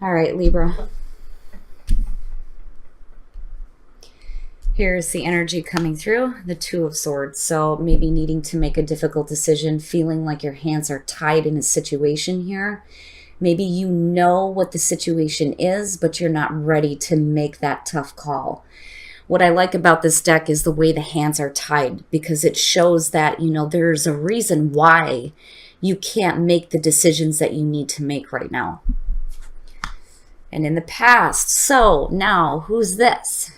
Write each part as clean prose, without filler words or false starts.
All right, Libra. Here's the energy coming through, the Two of Swords. So maybe needing to make a difficult decision, feeling like your hands are tied in a situation here. Maybe you know what the situation is, but you're not ready to make that tough call. What I like about this deck is the way the hands are tied, because it shows that, there's a reason why you can't make the decisions that you need to make right now. And in the past. So now, who's this?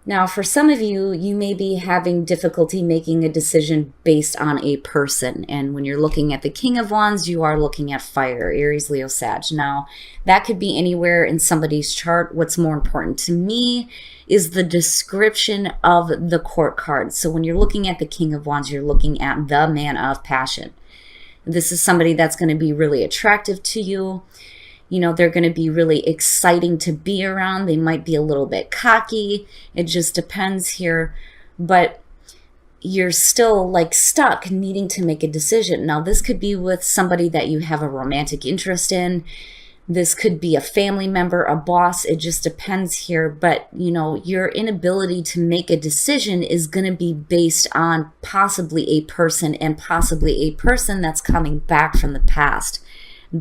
Now, for some of you, you may be having difficulty making a decision based on a person. And when you're looking at the King of Wands, you are looking at fire, Aries, Leo, Sag. Now, that could be anywhere in somebody's chart. What's more important to me is the description of the court card. So when you're looking at the King of Wands, you're looking at the man of passion. This is somebody that's going to be really attractive to you. They're going to be really exciting to be around. They might be a little bit cocky. It just depends here. But you're still stuck needing to make a decision. Now, this could be with somebody that you have a romantic interest in. This could be a family member, a boss. It just depends here. But, your inability to make a decision is going to be based on possibly a person, and possibly a person that's coming back from the past,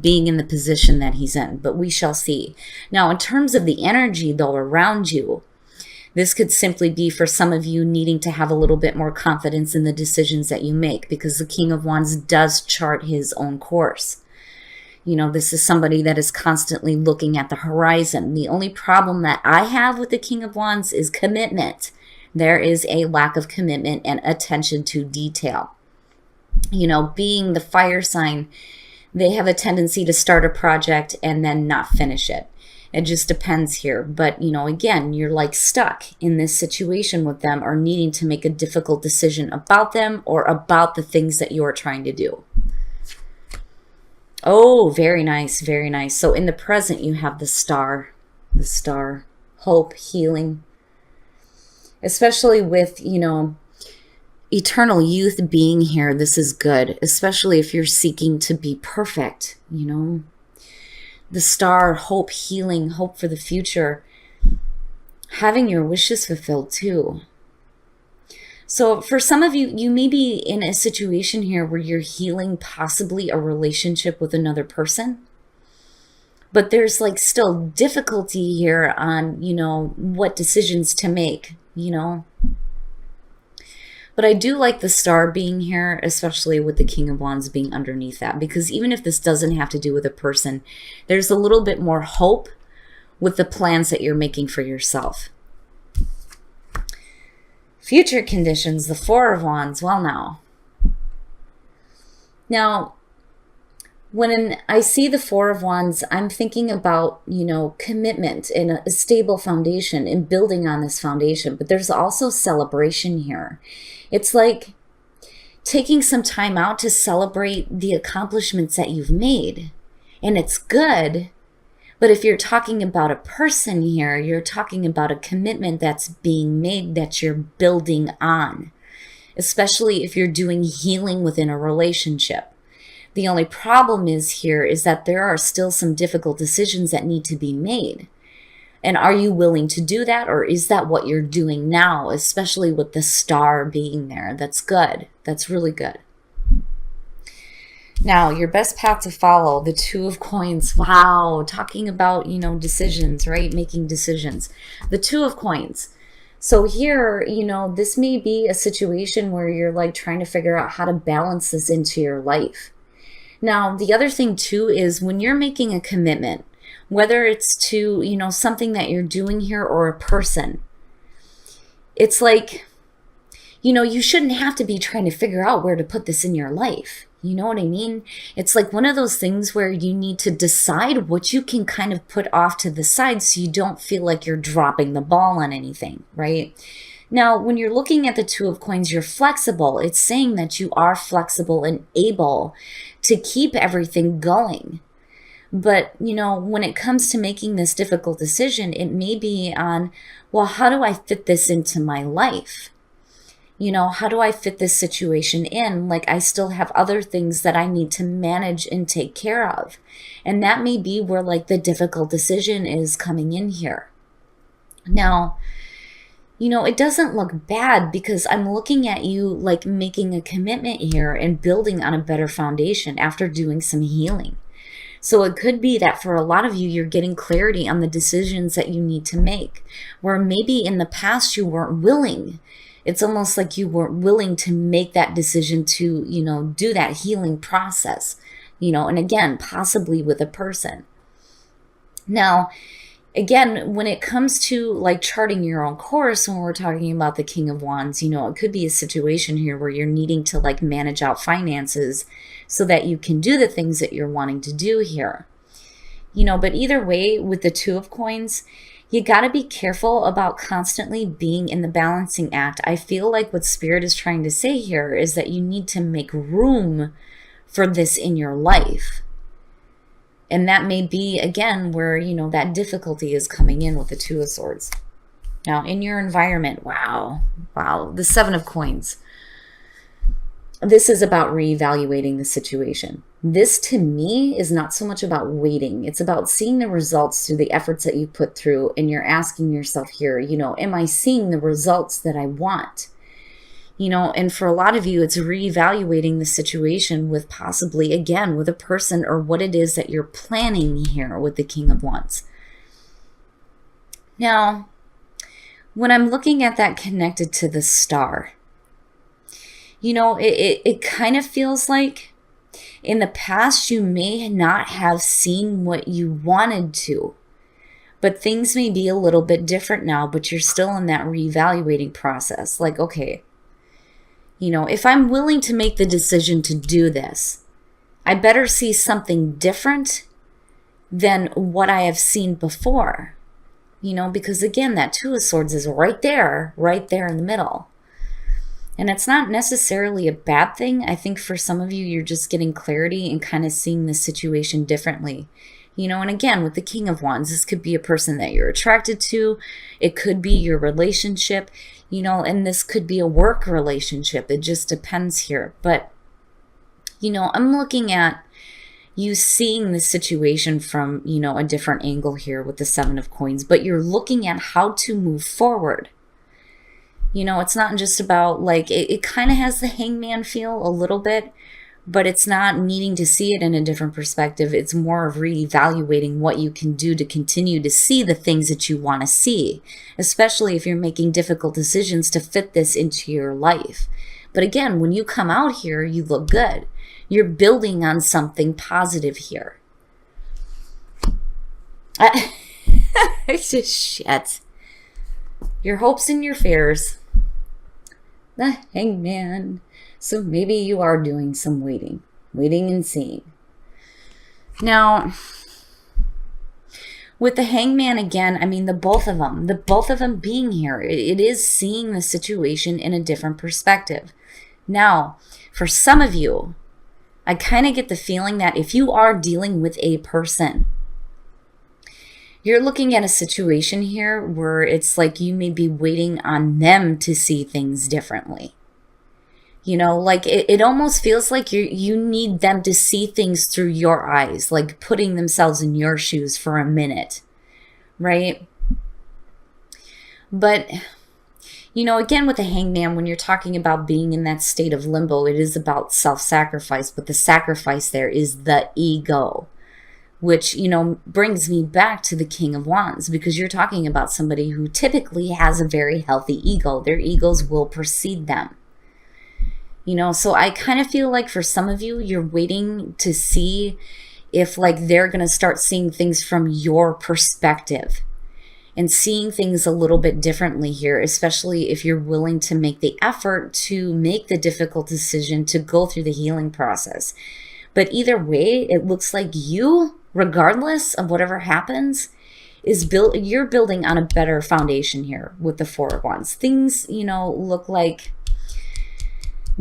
being in the position that he's in. But we shall see. Now, in terms of the energy, though, around you, this could simply be for some of you needing to have a little bit more confidence in the decisions that you make, because the King of Wands does chart his own course. This is somebody that is constantly looking at the horizon. The only problem that I have with the King of Wands is commitment. There is a lack of commitment and attention to detail. Being the fire sign, they have a tendency to start a project and then not finish it. It just depends here. But, again, you're stuck in this situation with them, or needing to make a difficult decision about them or about the things that you're trying to do. Oh, very nice, very nice. So in the present, you have the star, hope, healing, especially with, eternal youth being here. This is good, especially if you're seeking to be perfect. The star, hope, healing, hope for the future, having your wishes fulfilled too. So for some of you, you may be in a situation here where you're healing possibly a relationship with another person, but there's still difficulty here on, what decisions to make, But I do like the star being here, especially with the King of Wands being underneath that, because even if this doesn't have to do with a person, there's a little bit more hope with the plans that you're making for yourself. Future conditions, the Four of Wands. Well, now, when I see the Four of Wands, I'm thinking about, commitment and a stable foundation and building on this foundation. But there's also celebration here. It's like taking some time out to celebrate the accomplishments that you've made. And it's good. But if you're talking about a person here, you're talking about a commitment that's being made, that you're building on, especially if you're doing healing within a relationship. The only problem is that there are still some difficult decisions that need to be made. And are you willing to do that, or is that what you're doing now, especially with the star being there? That's good. That's really good. Now, your best path to follow, the Two of Coins. Wow, talking about, decisions, right? Making decisions. The Two of Coins. So here, this may be a situation where you're trying to figure out how to balance this into your life. Now, the other thing too is when you're making a commitment, whether it's to, something that you're doing here or a person, it's you shouldn't have to be trying to figure out where to put this in your life. You know what I mean? It's one of those things where you need to decide what you can kind of put off to the side so you don't feel like you're dropping the ball on anything, right? Now, when you're looking at the Two of Coins, you're flexible. It's saying that you are flexible and able to keep everything going. But, when it comes to making this difficult decision, it may be on, well, how do I fit this into my life? How do I fit this situation in? Like, I still have other things that I need to manage and take care of. And that may be where like the difficult decision is coming in here. Now, it doesn't look bad because I'm looking at you like making a commitment here and building on a better foundation after doing some healing. So it could be that for a lot of you, you're getting clarity on the decisions that you need to make, where maybe in the past you weren't willing. It's almost like you weren't willing to make that decision to, do that healing process, and again, possibly with a person. Now, again, when it comes to like charting your own course, when we're talking about the King of Wands, it could be a situation here where you're needing to like manage out finances so that you can do the things that you're wanting to do here. But either way, with the Two of Coins, you got to be careful about constantly being in the balancing act. I feel like what Spirit is trying to say here is that you need to make room for this in your life. And that may be, again, where, that difficulty is coming in with the Two of Swords. Now, in your environment, wow, the Seven of Coins. This is about reevaluating the situation. This, to me, is not so much about waiting. It's about seeing the results through the efforts that you put through, and you're asking yourself here, am I seeing the results that I want? And for a lot of you, it's reevaluating the situation with possibly, again, with a person or what it is that you're planning here with the King of Wands. Now, when I'm looking at that connected to the star, it kind of feels like in the past you may not have seen what you wanted to, but things may be a little bit different now, but you're still in that reevaluating process. Like, okay, if I'm willing to make the decision to do this, I better see something different than what I have seen before, because again, that Two of Swords is right there in the middle. And it's not necessarily a bad thing. I think for some of you, you're just getting clarity and kind of seeing the situation differently. And again, with the King of Wands, this could be a person that you're attracted to. It could be your relationship, and this could be a work relationship. It just depends here. But, I'm looking at you seeing the situation from, a different angle here with the Seven of Coins, but you're looking at how to move forward. It's not just about like, it kind of has the Hangman feel a little bit, but it's not needing to see it in a different perspective. It's more of reevaluating what you can do to continue to see the things that you want to see, especially if you're making difficult decisions to fit this into your life. But again, when you come out here, you look good. You're building on something positive here. It's just shit. Your hopes and your fears. The Hangman. So maybe you are doing some waiting and seeing. Now, with the Hangman again, I mean, the both of them being here, it is seeing the situation in a different perspective. Now, for some of you, I kind of get the feeling that if you are dealing with a person, you're looking at a situation here where it's like you may be waiting on them to see things differently. Like it almost feels like you need them to see things through your eyes, like putting themselves in your shoes for a minute, right? But, again, with the Hangman, when you're talking about being in that state of limbo, it is about self-sacrifice, but the sacrifice there is the ego, which, brings me back to the King of Wands, because you're talking about somebody who typically has a very healthy ego. Their egos will precede them. So I kind of feel like for some of you, you're waiting to see if like they're going to start seeing things from your perspective and seeing things a little bit differently here, especially if you're willing to make the effort to make the difficult decision to go through the healing process. But either way, it looks like you, regardless of whatever happens, you're building on a better foundation here with the Four of Wands. Things, look like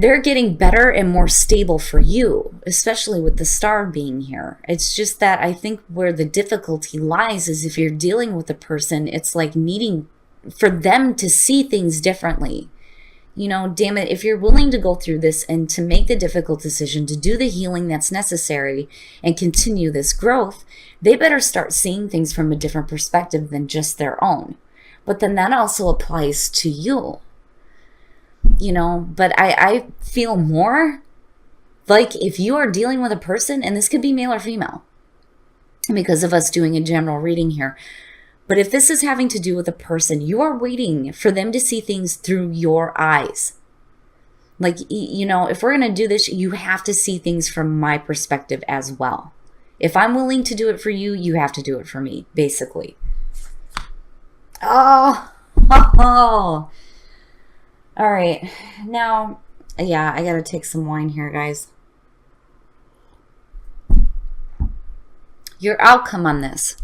they're getting better and more stable for you, especially with the star being here. It's just that I think where the difficulty lies is if you're dealing with a person, it's like needing for them to see things differently. damn it, if you're willing to go through this and to make the difficult decision to do the healing that's necessary and continue this growth, they better start seeing things from a different perspective than just their own. But then that also applies to you, but I feel more like if you are dealing with a person, and this could be male or female because of us doing a general reading here, but if this is having to do with a person, you are waiting for them to see things through your eyes. Like, if we're going to do this, you have to see things from my perspective as well. If I'm willing to do it for you, you have to do it for me, basically. Oh. All right. Now, yeah, I got to take some wine here, guys. Your outcome on this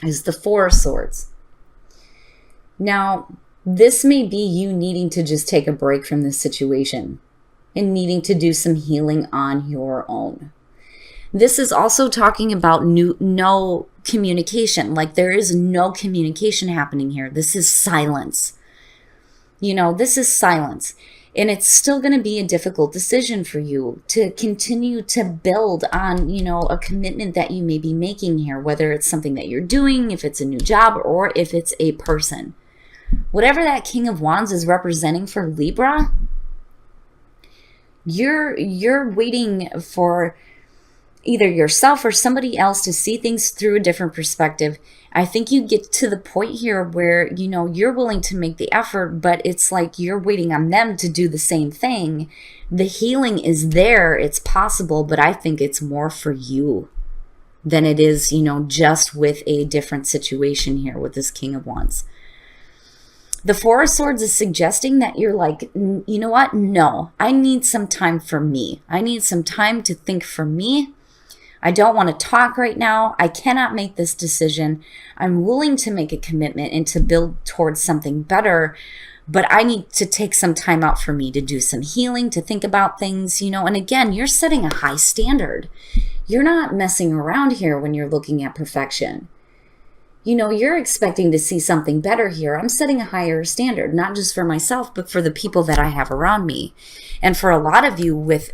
is the Four of Swords. Now, this may be you needing to just take a break from this situation and needing to do some healing on your own. This is also talking about no communication. Like, there is no communication happening here. This is silence. This is silence. And it's still going to be a difficult decision for you to continue to build on, a commitment that you may be making here, whether it's something that you're doing, if it's a new job, or if it's a person. Whatever that King of Wands is representing for Libra, you're waiting for either yourself or somebody else to see things through a different perspective. I think you get to the point here where, you're willing to make the effort, but it's like you're waiting on them to do the same thing. The healing is there. It's possible, but I think it's more for you than it is, just with a different situation here with this King of Wands. The Four of Swords is suggesting that you're like, you know what? No, I need some time for me. I need some time to think for me. I don't want to talk right now. I cannot make this decision. I'm willing to make a commitment and to build towards something better, but I need to take some time out for me to do some healing, to think about things, and again, you're setting a high standard. You're not messing around here when you're looking at perfection. You're expecting to see something better here. I'm setting a higher standard, not just for myself, but for the people that I have around me. And for a lot of you with,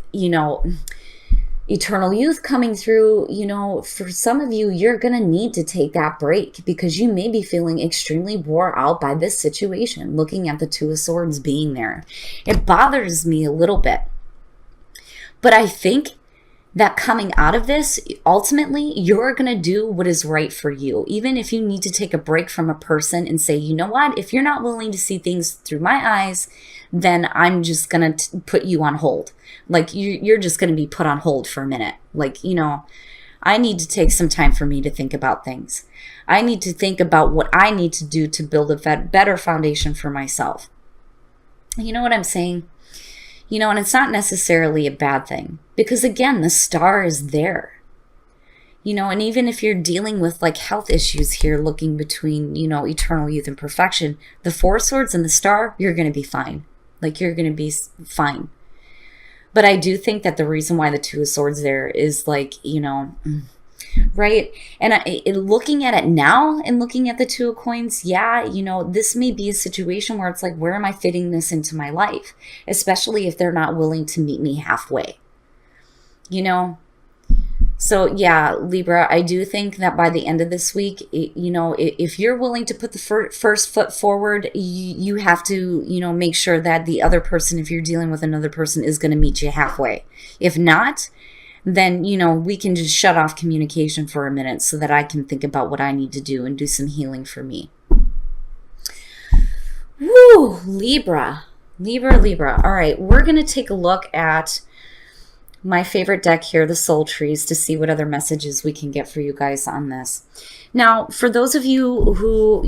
eternal youth coming through, for some of you, you're going to need to take that break because you may be feeling extremely wore out by this situation, looking at the Two of Swords being there. It bothers me a little bit. But I think that coming out of this, ultimately, you're going to do what is right for you. Even if you need to take a break from a person and say, you know what, if you're not willing to see things through my eyes, then I'm just going to put you on hold. Like, you're just going to be put on hold for a minute. Like, I need to take some time for me to think about things. I need to think about what I need to do to build a better foundation for myself. You know what I'm saying? And it's not necessarily a bad thing because, again, the star is there. And even if you're dealing with like health issues here, looking between, eternal youth and perfection, the Four of Swords and the star, you're going to be fine. Like, you're going to be fine. But I do think that the reason why the Two of Swords there is like, right? And looking at it now and looking at the Two of Coins, yeah, this may be a situation where it's like, where am I fitting this into my life? Especially if they're not willing to meet me halfway, So yeah, Libra, I do think that by the end of this week, if you're willing to put the first foot forward, you have to, make sure that the other person, if you're dealing with another person, is going to meet you halfway. If not, then, we can just shut off communication for a minute so that I can think about what I need to do and do some healing for me. Woo, Libra. All right, we're going to take a look at my favorite deck here, the Soul Trees, to see what other messages we can get for you guys on this. Now, for those of you who,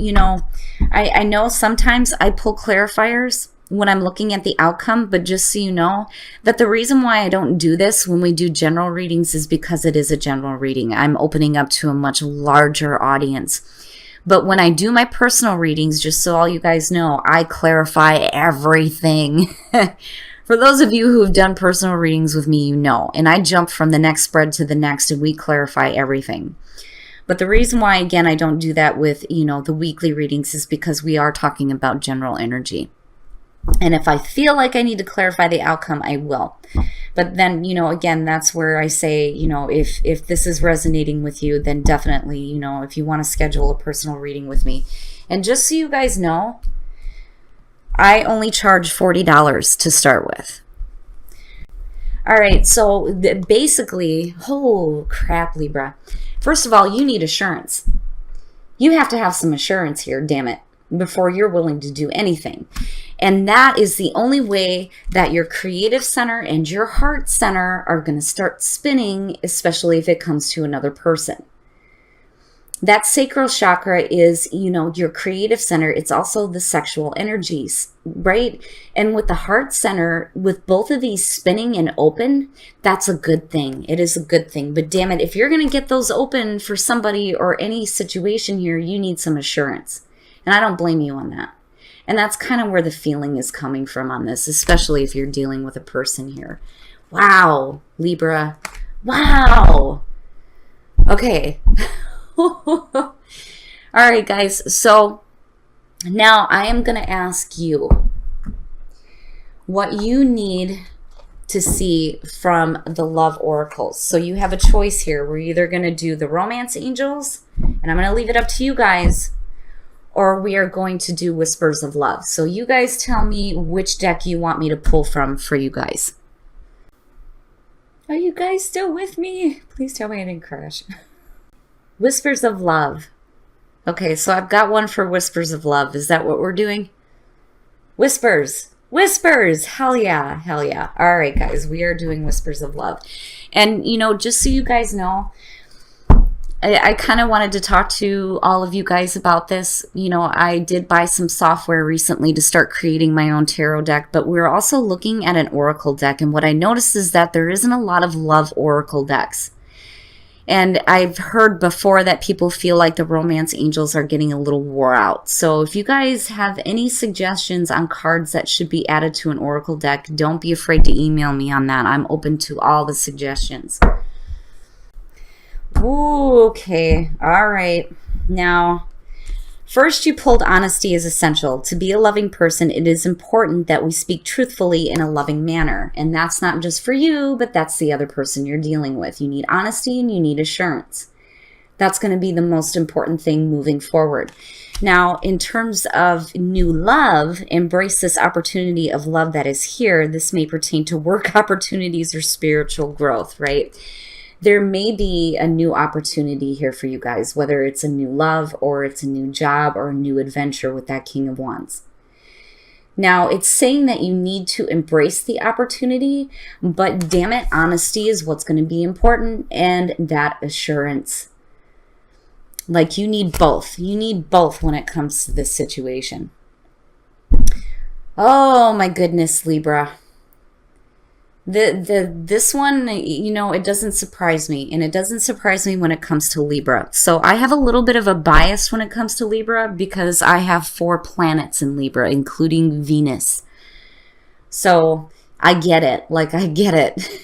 I know sometimes I pull clarifiers when I'm looking at the outcome, but just so you know that the reason why I don't do this when we do general readings is because it is a general reading. I'm opening up to a much larger audience. But when I do my personal readings, just so all you guys know, I clarify everything. For those of you who have done personal readings with me, and I jump from the next spread to the next and we clarify everything. But the reason why, again, I don't do that with, the weekly readings is because we are talking about general energy. And if I feel like I need to clarify the outcome, I will. But then, again, that's where I say, if this is resonating with you, then definitely, if you want to schedule a personal reading with me. And just so you guys know, I only charge $40 to start with. All right, so basically, oh crap, Libra. First of all, you need assurance. You have to have some assurance here, damn it, before you're willing to do anything. And that is the only way that your creative center and your heart center are going to start spinning, especially if it comes to another person. That sacral chakra is, your creative center. It's also the sexual energies, right? And with the heart center, with both of these spinning and open, that's a good thing. It is a good thing. But damn it, if you're going to get those open for somebody or any situation here, you need some assurance. And I don't blame you on that. And that's kind of where the feeling is coming from on this, especially if you're dealing with a person here. Wow, Libra. Wow. Okay. All right, guys. So now I am going to ask you what you need to see from the love oracles. So you have a choice here. We're either going to do the romance angels, and I'm going to leave it up to you guys, or we are going to do whispers of love. So you guys tell me which deck you want me to pull from for you guys. Are you guys still with me? Please tell me I didn't crash. Whispers of love. Okay, so I've got one for whispers of love. Is that what we're doing? Whispers. Whispers. Hell yeah. Hell yeah. All right, guys. We are doing whispers of love. And, just so you guys know, I kind of wanted to talk to all of you guys about this. I did buy some software recently to start creating my own tarot deck, but we're also looking at an oracle deck. And what I noticed is that there isn't a lot of love oracle decks. And I've heard before that people feel like the romance angels are getting a little wore out. So if you guys have any suggestions on cards that should be added to an oracle deck, don't be afraid to email me on that. I'm open to all the suggestions. Ooh, okay. All right. Now, first you pulled honesty is essential. To be a loving person, it is important that we speak truthfully in a loving manner. And that's not just for you, but that's the other person you're dealing with. You need honesty and you need assurance. That's going to be the most important thing moving forward. Now, in terms of new love, embrace this opportunity of love that is here. This may pertain to work opportunities or spiritual growth, right? There may be a new opportunity here for you guys, whether it's a new love or it's a new job or a new adventure with that King of Wands. Now, it's saying that you need to embrace the opportunity, but damn it, honesty is what's going to be important, and that assurance. Like, you need both. You need both when it comes to this situation. Oh my goodness, Libra. This one, it doesn't surprise me, and it doesn't surprise me when it comes to Libra. So I have a little bit of a bias when it comes to Libra because I have 4 planets in Libra, including Venus. So I get it. Like, I get it.